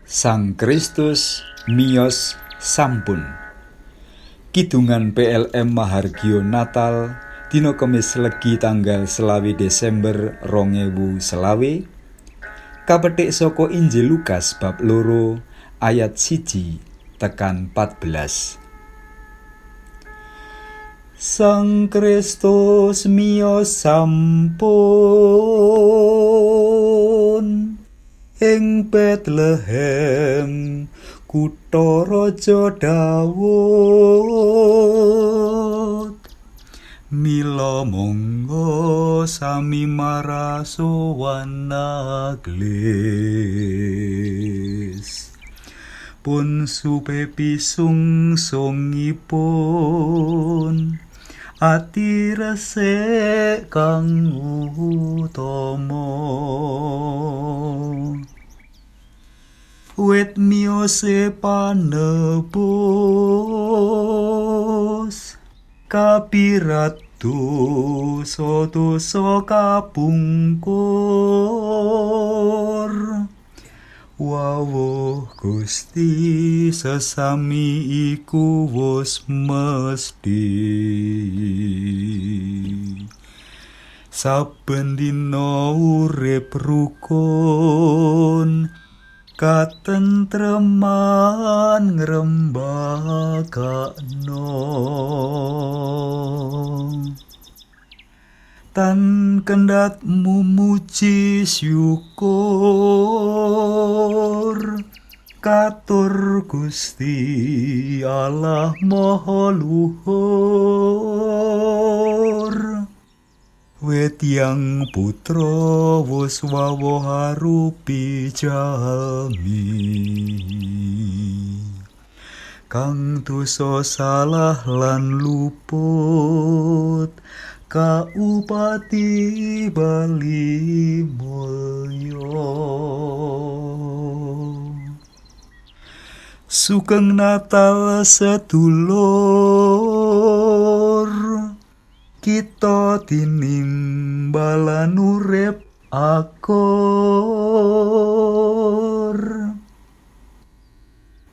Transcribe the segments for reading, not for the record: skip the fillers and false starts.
Sang Kristus miyos sampun. Kidungan PLM Mahargyo Natal dina Kamis Legi tanggal 20 Desember 2020. Kapetik saka Injil Lukas bab 2 ayat 1 tekan 14. Sang Kristus miyos sampun ing Bethlehem kutha raja Daud. Mila monggo sami marasowan naglis pun supe pisung songipun ati resik kang utama. Wit miyose panebus kapirat dosa kabungkur. Wawuh Gusti sesami iku wus mesti. Saben dina urip rukun katentreman ngrembakakno tan kendhat mumuji syukur katur Gusti Allah Maha Luhur. Wit yang putra wus wawuh arupi jalmi kang dosa salah lan luput kaupati bali mulya. Sugeng Natal sedulur, kita tinimbalan urip akur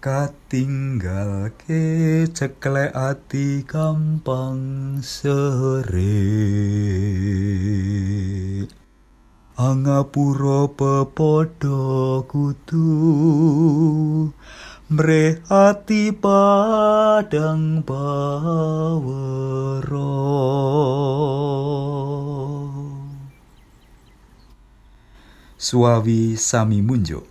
katinggalke ceklek ati gampang serik. Angapura pepodo kudu mreh ati padang bawero. Suawi sami munjuk.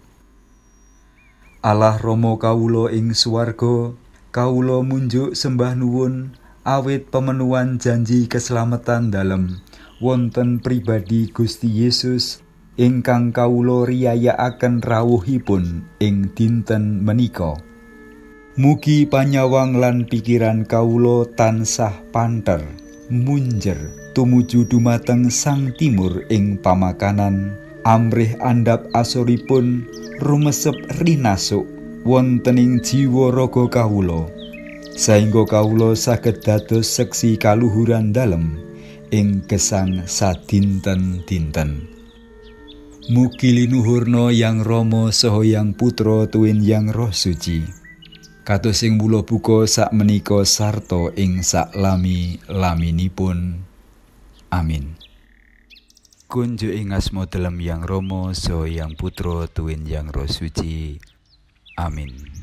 Allah Rama kawula ing swarga, kawula munjuk sembah nuwun awit pemenuhan janji keselamatan dalem wonten pribadi Gusti Yesus ingkang kawula riyayakaken rawuhipun ing dinten menika. Mugi panyawang lan pikiran kawula tansah panter munjer tumuju dumateng Sang Timur ing pamakanan, amrih andhap asoripun rumesep rinasuk wontening jiwa raga kawula, saengga kawula saged dados seksi kaluhuran dalem ing gesang sadinten-dinten. Mugi linuhurna Yang Rama saha Yang Putra tuwin Yang Roh Suci, kados ing mula buka sak menika sarta ing sak lami-laminipun. Amin. Kunjuk ing asma dalem Yang Rama saha Yang Putra tuwin Yang Roh Suci. Amin.